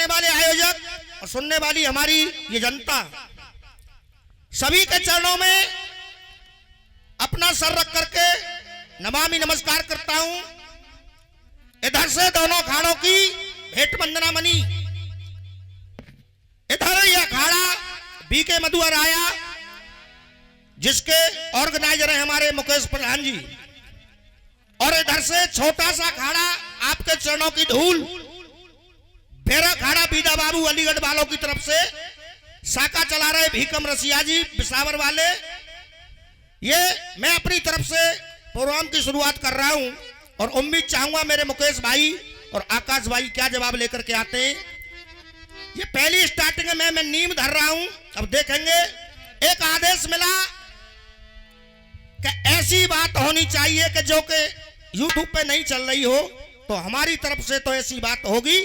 देखने वाले आयोजक और सुनने वाली हमारी ये जनता, सभी के चरणों में अपना सर रख करके नमामि नमस्कार करता हूं। इधर से दोनों अखाड़ों की भेंट वंदना मनी, इधर यह अखाड़ा बीके मधुवर आया जिसके ऑर्गेनाइजर हैं हमारे मुकेश प्रधान जी, और इधर से छोटा सा अखाड़ा आपके चरणों की धूल फेरा अखाड़ा बीदा बाबू अलीगढ़ वालों की तरफ से साका चला रहे भीकम रसिया जी बिसावर वाले। ये मैं अपनी तरफ से प्रोग्राम की शुरुआत कर रहा हूं और उम्मीद चाहूंगा मेरे मुकेश भाई और आकाश भाई क्या जवाब लेकर के आते हैं। ये पहली स्टार्टिंग में मैं नींव धर रहा हूं, अब देखेंगे। एक आदेश मिला कि ऐसी बात होनी चाहिए कि जो कि यूट्यूब पे नहीं चल रही हो, तो हमारी तरफ से तो ऐसी बात होगी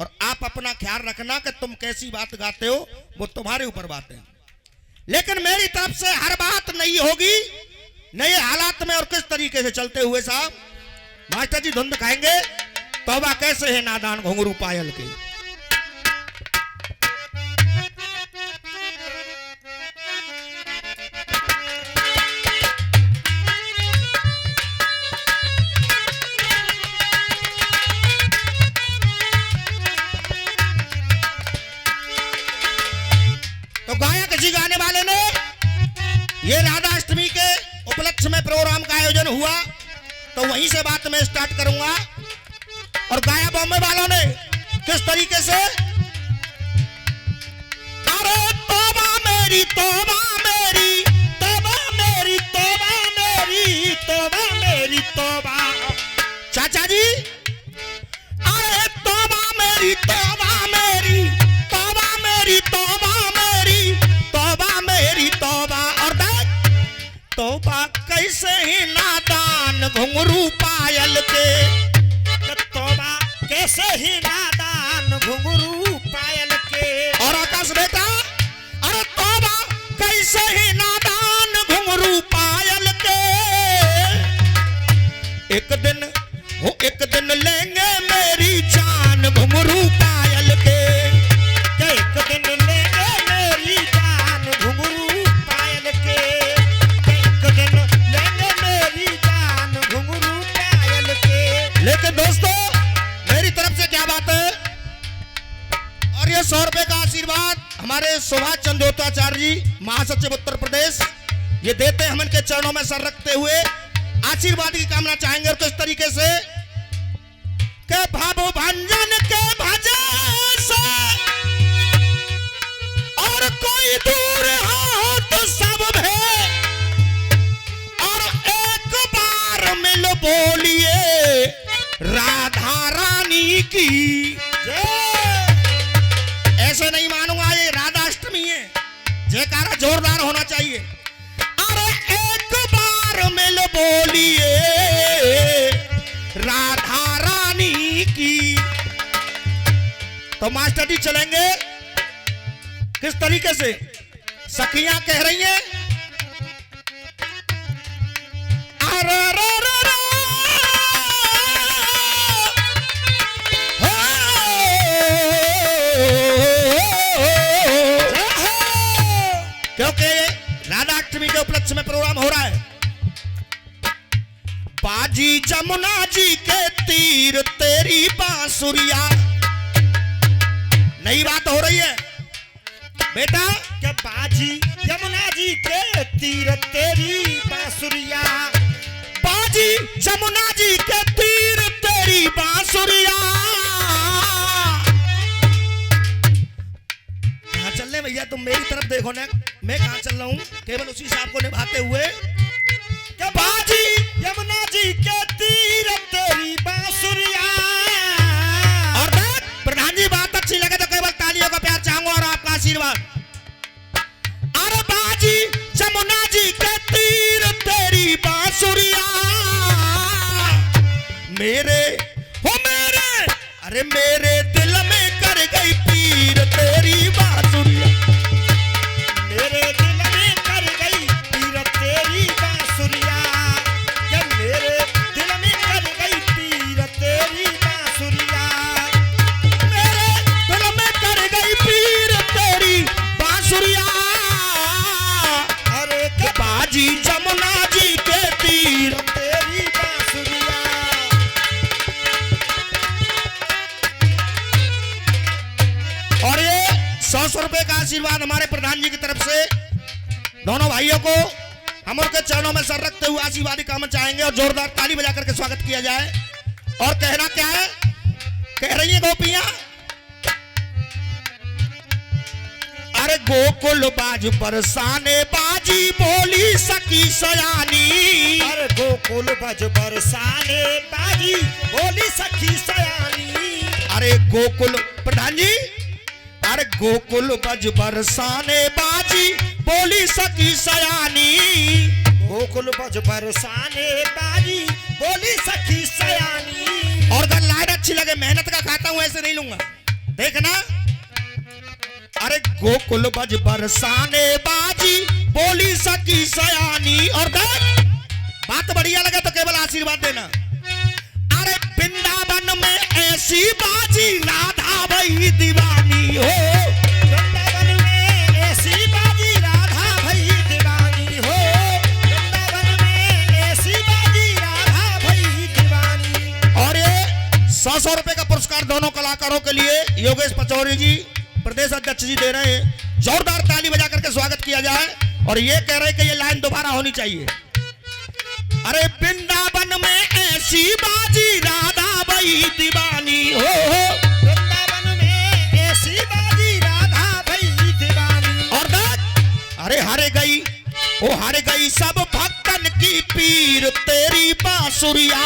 और आप अपना ख्याल रखना कि तुम कैसी बात गाते हो वो तुम्हारे ऊपर बात है, लेकिन मेरी तरफ से हर बात नहीं होगी। नए हालात में और किस तरीके से चलते हुए साहब मास्टर जी धुंध खाएंगे। तौबा कैसे है नादान घुंघरू पायल के। तो गायक जी गाने वाले ने ये राधाष्टमी के उपलक्ष्य में प्रोग्राम का आयोजन हुआ, तो वहीं से बात मैं स्टार्ट करूंगा। और गाया बॉम्बे वालों ने किस तरीके से, अरे तौबा मेरी तौबा मेरी तौबा मेरी तौबा मेरी तौबा मेरी तौबा, चाचा जी अरे तौबा मेरी तौबा मेरी तौबा मेरी तौबा मेरी तौबा मेरी तौबा। और देख तौबा कैसे ही नादान घुंघरू पायल के, तौबा कैसे ही नादान घुंघरू पायल के। और आकाश बेटा अरे तौबा कैसे ही नादान घुंघरू पायल के। एक दिन लेंगे मेरी जान घुंघरू पायल के, एक दिन लेंगे मेरी जान घुंघरू पायल के, एक दिन लेंगे मेरी जान घुंघरू पायल के। लेकिन दोस्तों मेरी तरफ से क्या बात है, और ये 100 रुपए का आशीर्वाद हमारे सुभाष चंद्रोताचार्य जी महासचिव उत्तर प्रदेश ये देते हैं। हम इनके चरणों में सर रखते हुए आशीर्वाद की कामना चाहेंगे। और किस तरीके से के भावो भंजन के भजे से और कोई दूर हो तो सब है, और एक बार मिल बोलिए राधा रानी की जय। ऐसे नहीं मानूंगा, ये राधाष्टमी है, जयकारा जोरदार होना चाहिए। अरे एक बार मिल बोलिए राधा रानी की। तो मास्टर जी चलेंगे किस तरीके से, सखियां कह रही हैं अरे रे रे रे क्योंकि राधाष्टमी के उपलक्ष्य में प्रोग्राम हो रहा है। बाजी जमुना जी के तीर तेरी बांसुरिया, नई बात हो रही है बेटा क्या, बाजी जमुना जी के तीर तेरी बांसुरिया, बाजी जमुना जी के तीर तेरी बांसुरिया। कहां चल रहे भैया तुम, मेरी तरफ देखो ना, मैं कहां चल रहा हूं, केवल उसी साहब को निभाते हुए। क्या बाजी यमुना जी के तीर तेरी बांसुरिया। और प्रधान जी बात अच्छी लगे तो केवल तालियों का प्यार चाहूंगा और आपका आशीर्वाद। अरे बाजी यमुना जी के तीर तेरी बांसुरिया, मेरे हो मेरे अरे मेरे दिल में कर गई पीर तेरी बांसुरिया, मेरे दिल में कर गई पीर तेरी बांसुरिया, क्या मेरे दिल में कर गई पीर तेरी बांसुरिया, मेरे दिल में रुपए का आशीर्वाद हमारे प्रधान जी की तरफ से दोनों भाइयों को हम उनके चरणों में सर रखते हुए आशीर्वाद काम चाहेंगे और जोरदार ताली बजा करके स्वागत किया जाए। और कहना क्या है, कह रही है गोपियां, अरे गोकुल बाज बरसाने बाजी बोली सकी सयानी। अरे गोकुल बाज बरसाने बाजी बोली सखी सयानी। अरे गोकुल प्रधान जी, अरे गोकुल बज बरसाने बाजी बोली सकी सयानी। गोकुल बज बरसाने बाजी बोली सखी सयानी। और अगर लाइन अच्छी लगे, मेहनत का खाता हूं ऐसे नहीं लूंगा, देखना। अरे गोकुल बज बरसाने बाजी बोली सकी सयानी। और देख बात बढ़िया लगे तो केवल आशीर्वाद देना। अरे वृंदावन में ऐसी बाजी राधा भई दीवानी हो। वृंदावन में ऐसी बाजी राधा भई दीवानी हो। वृंदावन में ऐसी बाजी राधा भई दीवानी। और ये 100 रुपए का पुरस्कार दोनों कलाकारों के लिए योगेश पचौरी जी प्रदेश अध्यक्ष जी दे रहे हैं। जोरदार ताली बजा करके स्वागत किया जाए। और ये कह रहे हैं कि ये लाइन दोबारा होनी चाहिए। अरे वृंदावन में ऐसी बाजी राधा भई दीवानी हो। वृंदावन में ऐसी बाजी राधा भई दीवानी। और देख, अरे हारे गई, ओ हारे गई सब भक्तन की पीर तेरी बांसुरिया।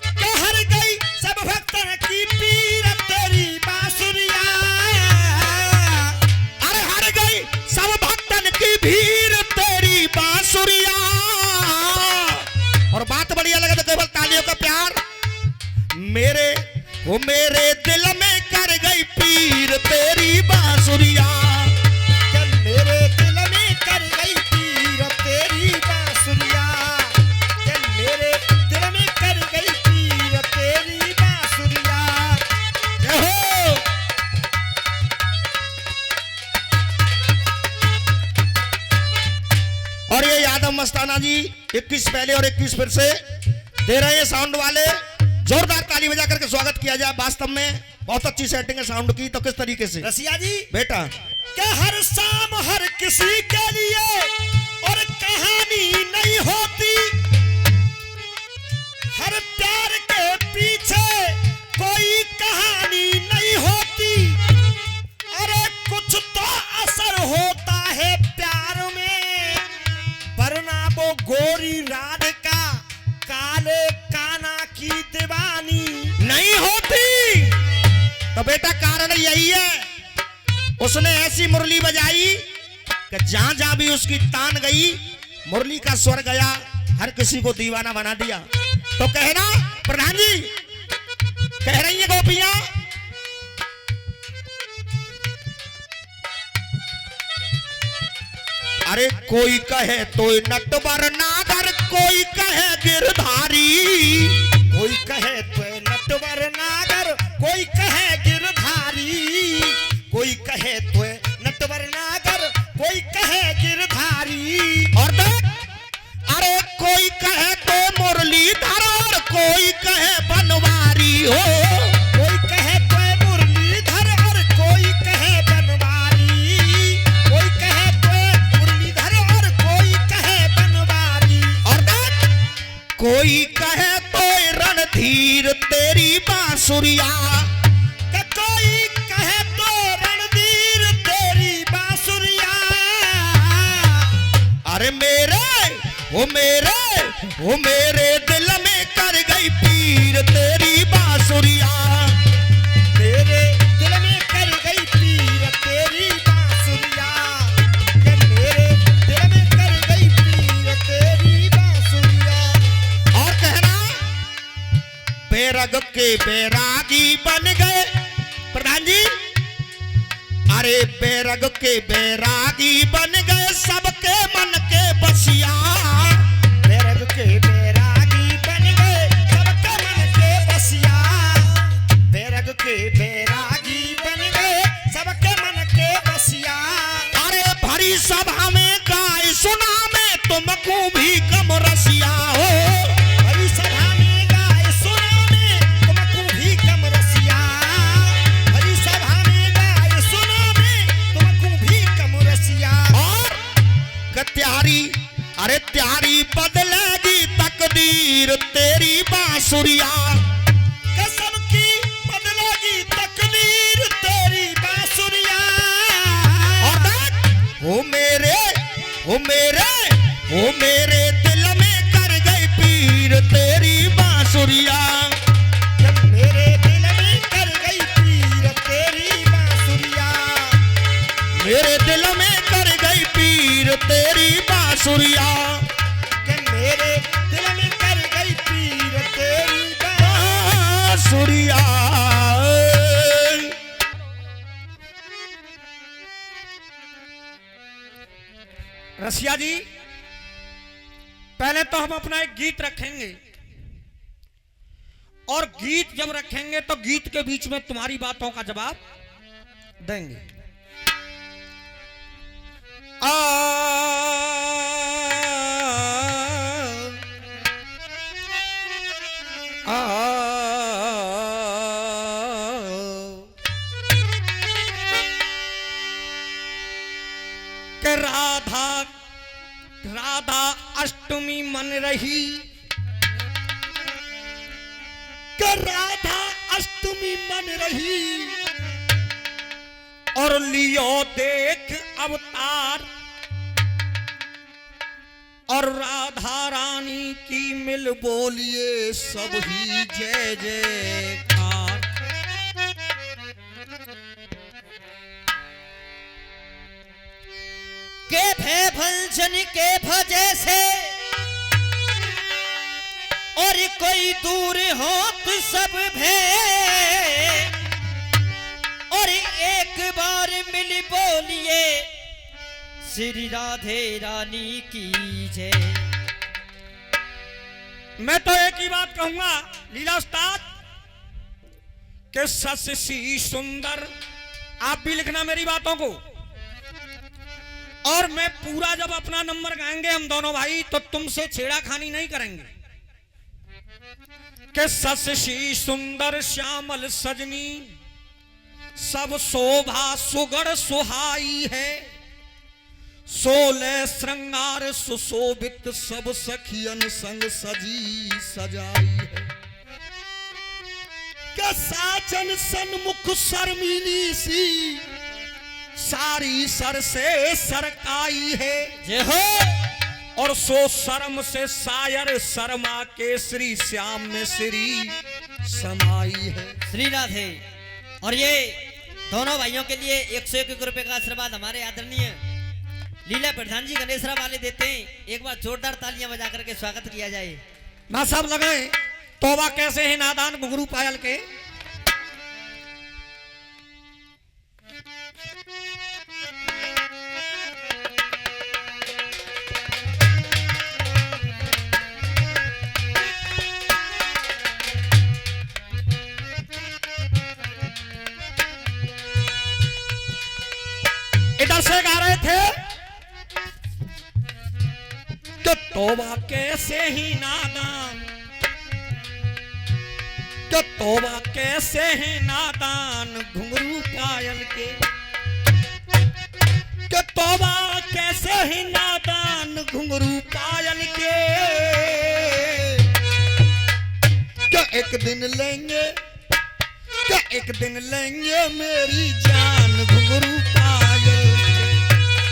के हर गई सब भक्तन की पीर तेरी बांसुरिया। अरे हार गई सब भक्तन की भीड़ तेरी बांसुरिया। और बात बढ़िया लगे तो केवल तालियों का प्यार। मेरे वो मेरे दिल में कर गई पीर तेरी बांसुरिया। के मेरे दिल में कर गई पीर तेरी बांसुरिया। के मेरे दिल में कर गई पीर तेरी बांसुरिया। जय हो। और ये यादव मस्ताना जी 21 पहले और 21 फिर से दे रहे हैं साउंड वाले। जोरदार ताली बजा करके स्वागत किया जाए। वास्तव में बहुत अच्छी सेटिंग है साउंड की। तो किस तरीके से रसिया जी बेटा, के हर शाम हर किसी के लिए और कहानी नहीं होती। हर प्यार के पीछे कोई कहानी नहीं होती। अरे कुछ तो असर होता है प्यार में, वरना वो गोरी राधिका काले काना की दीवानी नहीं होती। तो बेटा कारण यही है, उसने ऐसी मुरली बजाई कि जहां जहां भी उसकी तान गई मुरली का स्वर गया, हर किसी को दीवाना बना दिया। तो कहना प्रधान जी, कह रही है गोपियां, अरे कोई कहे तो नटवर नागर, कोई कहे गिरधारी। कोई कहे तो नटवर नागर, कोई कहे गिरधारी। कोई कहे तो नटवर नागर, कोई कहे गिरधारी। और देख, अरे कोई कहे तो मुरलीधर और कोई कहे बनवारी हो। कोई कहे तो मुरलीधर और कोई कहे बनवारी। कोई कहे तो मुरलीधर और कोई कहे बनवारी। और देख, कोई कहे तो रणधीर तेरी बांसुरिया। कि कोई कहे तो रणधीर तेरी बांसुरिया। अरे मेरे वो मेरे दिल में कर गई पीर तेरी बांसुरिया। मेरे दिल में कर गई पीर तेरी बांसुरिया। कि मेरे दिल में कर गई पीर तेरी बांसुरिया। और कहना, बेरग के बैरागी बन गए प्रधान जी। अरे बेरग के बैरागी बन गए सबके मन के बसिया। बेरग के बैरागी बन गए सबके मन के बसिया। बेरग के बैरागी बन गए सबके मन के बसिया। अरे भरी सभा में गाय सुना में तुमको भी कम रसिया हो। हरी सभा में गाय सुना में तुमको भी कम रसिया। हरी सभा में गाय सुना में तुमको बांसुरिया। कसम की बदलेगी तकदीर तेरी बांसुरिया। और देख ओ मेरे दिल में कर गई पीर तेरी बांसुरिया। मेरे दिल में कर गई पीर तेरी बांसुरिया। मेरे दिल में कर गई पीर तेरी बांसुरिया। मेरे दिल में कर गई पीर तेरी बांसुरिया। रसिया जी, पहले तो हम अपना एक गीत रखेंगे और गीत जब रखेंगे तो गीत के बीच में तुम्हारी बातों का जवाब देंगे। आ के राधा अष्टमी मन रही। के राधा अष्टमी मन रही और लियो देख अवतार। और राधा रानी की मिल बोलिए सब ही जय जयकार। के भय भंजन के भजे से और कोई दूर हो तो सब भय। और एक बार मिल बोलिए श्री राधे रानी की जय। मैं तो एक ही बात कहूंगा लीला उस्ताद कि ससी सुंदर, आप भी लिखना मेरी बातों को। और मैं पूरा जब अपना नंबर गाएंगे हम दोनों भाई तो तुमसे छेड़ाखानी नहीं करेंगे। कि ससी सुंदर श्यामल सजनी सब शोभा सुगढ़ सुहाई है। 16 श्रृंगार सुशोभित सब सखियन संग सजी सजाई है। क्या साजन सन्मुख शर्मिली सी सारी सर से सरकाई है। जय हो। और सो शर्म से सायर शर्मा के श्री श्याम में श्री समाई है। श्री राधे। और ये दोनों भाइयों के लिए 101 रुपए का आशीर्वाद हमारे आदरणीय लीला प्रधान जी गणेशरा वाले देते हैं। एक बार जोरदार तालियां बजा करके स्वागत किया जाए। ना सब लगाए तोबा कैसे है नादान घुंघरू पायल के। इधर से गा रहे थे कि तोबा कैसे ही नादान, कि तोबा कैसे ही नादान घुंघरू पायल के। कि तोबा कैसे ही नादान घुंघरू पायल के। क्या एक दिन लेंगे, क्या एक दिन लेंगे मेरी जान घुंघरू पायल के।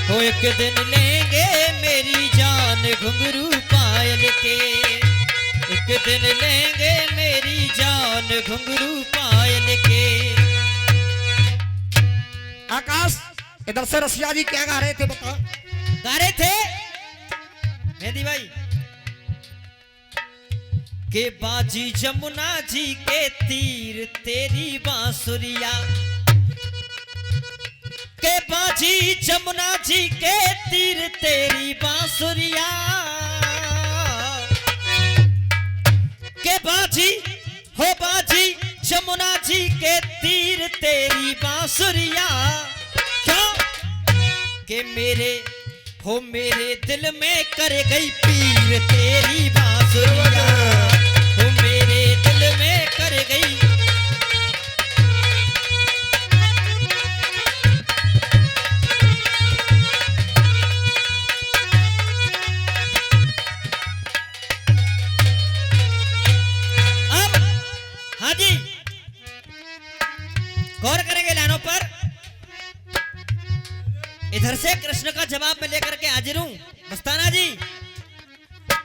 हो एक दिन लेंगे मेरी जान घुंघरू पायल के। एक दिन लेंगे मेरी जान घुंघरू पायल के। आकाश, इधर से रसिया जी क्या गा रहे थे बता। गा रहे थे मेहंदी भाई के बाजी जमुना जी के तीर तेरी बांसुरिया। के बाजी जमुना जी के तीर तेरी बांसुरिया। के बाजी हो बाजी जमुना जी के तीर तेरी बांसुरिया। क्यों के मेरे हो मेरे दिल में कर गई पीर तेरी बांसुरिया। हो मेरे दिल में कर गई। गौर करेंगे लाइनों पर। इधर से कृष्ण का जवाब मैं लेकर के हाजिर हूं मस्ताना जी।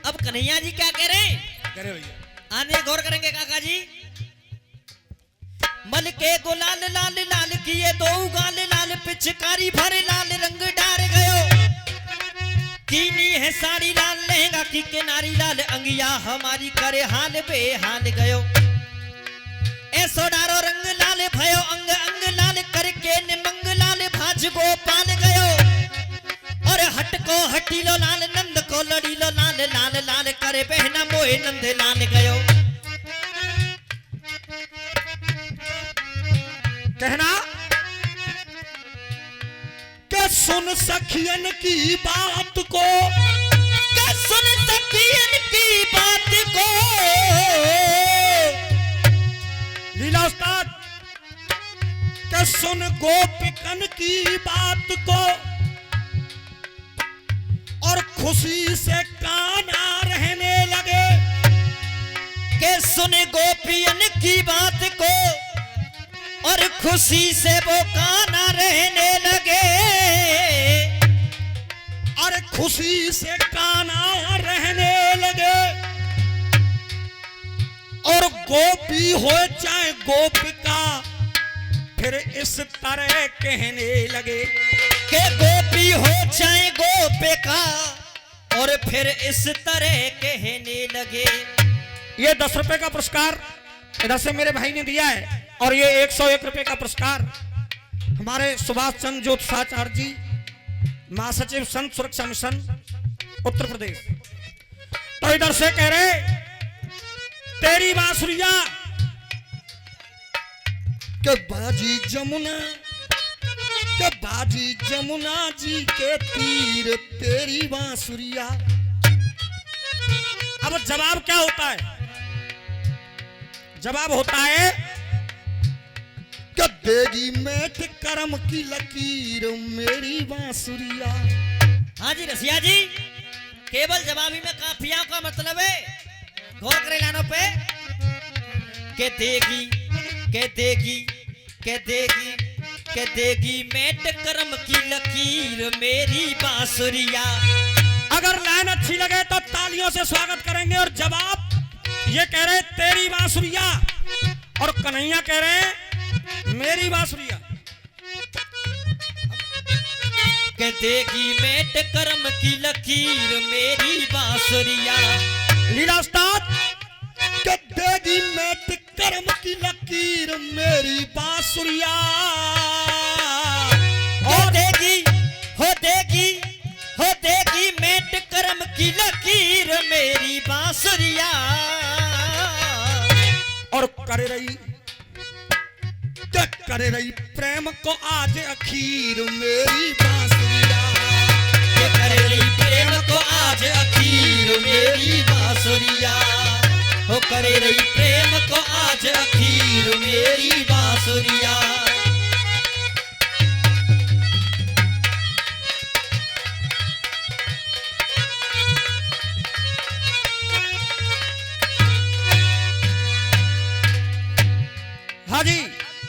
अब कन्हैया जी क्या कह रहे हैं? करे भैया आने गौर करेंगे काका जी। मल के गुलाल लाल लाल किए दो गाल लाल पिचकारी भरे लाल रंग डार गयो। कीनी है साड़ी लाल लहंगा की किनारी लाल अंगिया हमारी करे हाल बेहाल गयो। ऐसो डारो रंग लाल भयो अंग अंग लाल करके निमंग लाल भाज गोपाल गयो। और हट को हटीलो लाल नंद को लड़ीलो लाल लाल लाल करे बहना मोहे नंद लाल गयो। कहना के सुन सखियन की बात को, के सुन सखियन की बात को। लीला उस्ताद के सुन गोपिकन की बात को, और खुशी से काना रहने लगे। के सुन गोपियन की बात को और खुशी से वो काना रहने लगे। और खुशी से काना रहने लगे। और गोपी हो चाहे गोपिका फिर इस तरह कहने लगे। के गोपी हो चाहे गोपिका और फिर इस तरह कहने लगे। ये 10 रुपए का पुरस्कार इधर से मेरे भाई ने दिया है, और ये 101 रुपए का पुरस्कार हमारे सुभाष चंद्र ज्योतिषाचार्य जी, महासचिव संत सुरक्षा मिशन उत्तर प्रदेश। तो इधर से कह रहे तेरी बांसुरिया के बाजी जमुना, के बाजी जमुना जी के तीर तेरी बांसुरिया। अब जवाब क्या होता है? जवाब होता है कि देगी मेट करम की लकीर मेरी बांसुरिया। हाँ जी रसिया जी, केवल जवाबी में काफिया का मतलब है। गौर करें लानों पे। के देगी के देगी के देगी के देगी मेट करम की लकीर मेरी बांसुरिया। अगर लाइन अच्छी लगे तो तालियों से स्वागत करेंगे। और जवाब ये कह रहे तेरी बांसुरिया, और कन्हैया कह रहे मेरी बांसुरिया। के देगी मेट करम की लकीर मेरी बांसुरिया। लीला उस्ताद के देगी मेट करम की लकीर मेरी बांसुरिया। हो देगी हो देगी हो देगी मेट करम की लकीर मेरी बांसुरिया। और करे रही करे रही प्रेम को आज अखीर मेरी बांसुरिया। ये करे रही प्रेम को आज अखीर मेरी बांसुरिया। हो करे रही प्रेम को आज अखीर मेरी बांसुरिया। हाँ जी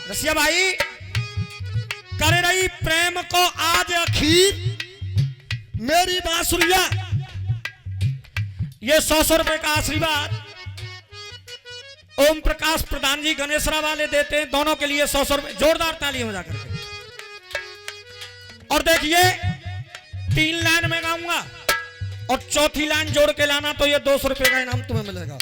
रसिया भाई, करे रही प्रेम को आज अखीर मेरी बांसुरिया। ये 100 रुपए का आशीर्वाद ओम प्रकाश प्रधान जी गणेशरा वाले देते हैं। दोनों के लिए 100 रुपए, जोरदार तालियां बजा करके। और देखिए 3 लाइन में गाऊंगा और चौथी लाइन जोड़ के लाना तो ये 200 रुपए का इनाम तुम्हें मिलेगा।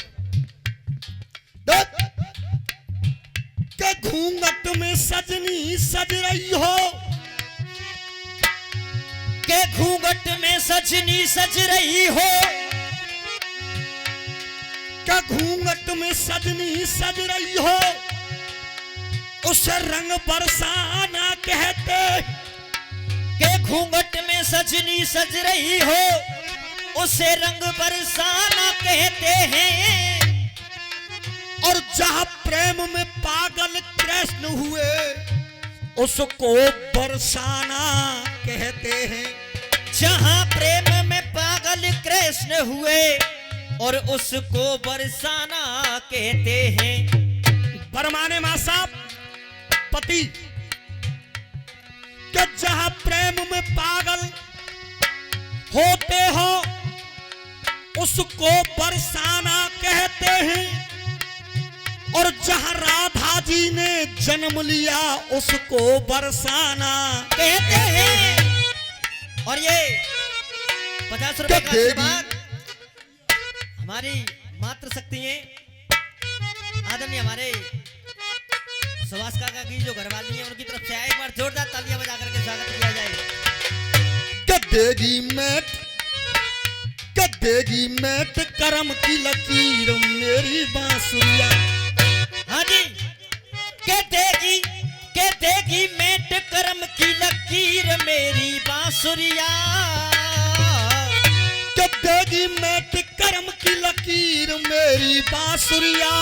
के घूंघट में सजनी सज रही हो, के घूंघट में सजनी सज रही हो। के घूंघट में सजनी सज रही हो, उसे रंग बरसाना कहते। के घूंघट में सजनी सज रही हो उसे रंग बरसाना कहते हैं। और जहां प्रेम में पागल कृष्ण हुए उसको बरसाना कहते हैं। जहां प्रेम में पागल कृष्ण हुए और उसको बरसाना कहते हैं। बरमाने मां साहब पति कि जहां प्रेम में पागल होते हो उसको बरसाना कहते हैं, और जहां राधा जी ने जन्म लिया उसको बरसाना कहते हैं। और ये 50 रुपए का आशीर्वाद हमारी मातृशक्ति है आदरणीय हमारे सुभाष काका की जो घरवाली है उनकी तरफ से एक बार जोरदार तालियां बजा करके स्वागत किया जाए। देगी मैट करम की लकीर मेरी बांसुरिया। हाँ जी, के देगी मैट करम की लकीर मेरी बांसुरिया। के देगी मैट करम की लकीर मेरी बांसुरिया।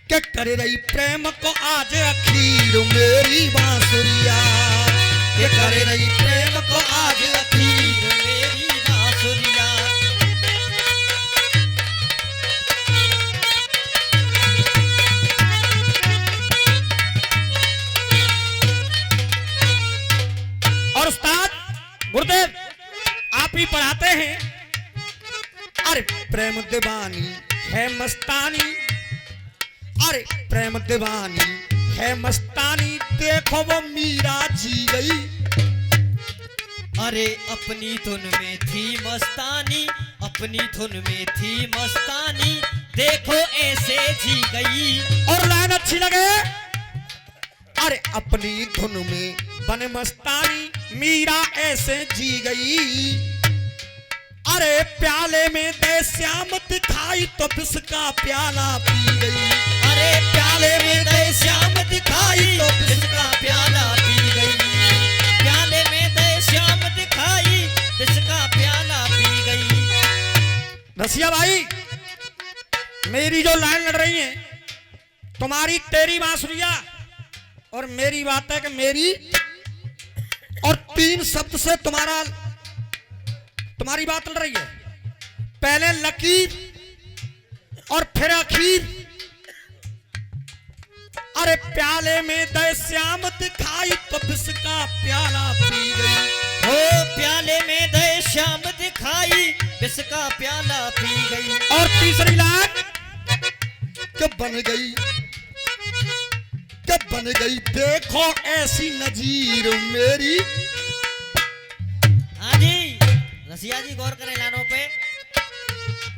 के कर रही प्रेम को आज अखीर मेरी बांसुरिया। के कर रही प्रेम को आज अखीर मेरी बांसुरिया। और उस्ताद गुरुदेव आप ही पढ़ाते हैं, अरे प्रेम दीवानी है मस्तानी, अरे प्रेम दीवानी है मस्तानी, देखो वो मीरा जी गई। अरे अपनी धुन में थी मस्तानी, अपनी धुन में थी मस्तानी, देखो ऐसे जी गई। और लाइन अच्छी लगे, अरे अपनी धुन में बन मस्तानी, मीरा ऐसे जी गई। अरे प्याले में दे श्याम दिखाई तो विष का प्याला पी गई। अरे प्याले में दे श्याम दिखाई तो विष का प्याला पी गई। प्याले में दे श्याम दिखाई विष का प्याला पी गई। रसिया भाई मेरी जो लाइन लड़ रही है, तुम्हारी तेरी बांसुरिया और मेरी बात है कि मेरी, और 3 शब्द से तुम्हारी बात लड़ रही है। पहले लकीर और फिर अखीर। अरे प्याले में दे श्याम दिखाई तो विष का प्याला पी गई। हो प्याले में दे श्याम दिखाई विष का प्याला पी गई। और तीसरी लाइन कब बन गई देखो ऐसी नजीर मेरी। हाँ जी रसिया जी गौर करें लानों पे।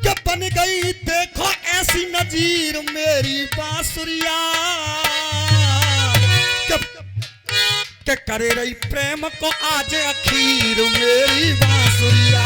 कब बन गई देखो ऐसी नजीर मेरी बांसुरिया। कब करे रही प्रेम को आज अखीर मेरी बांसुरिया।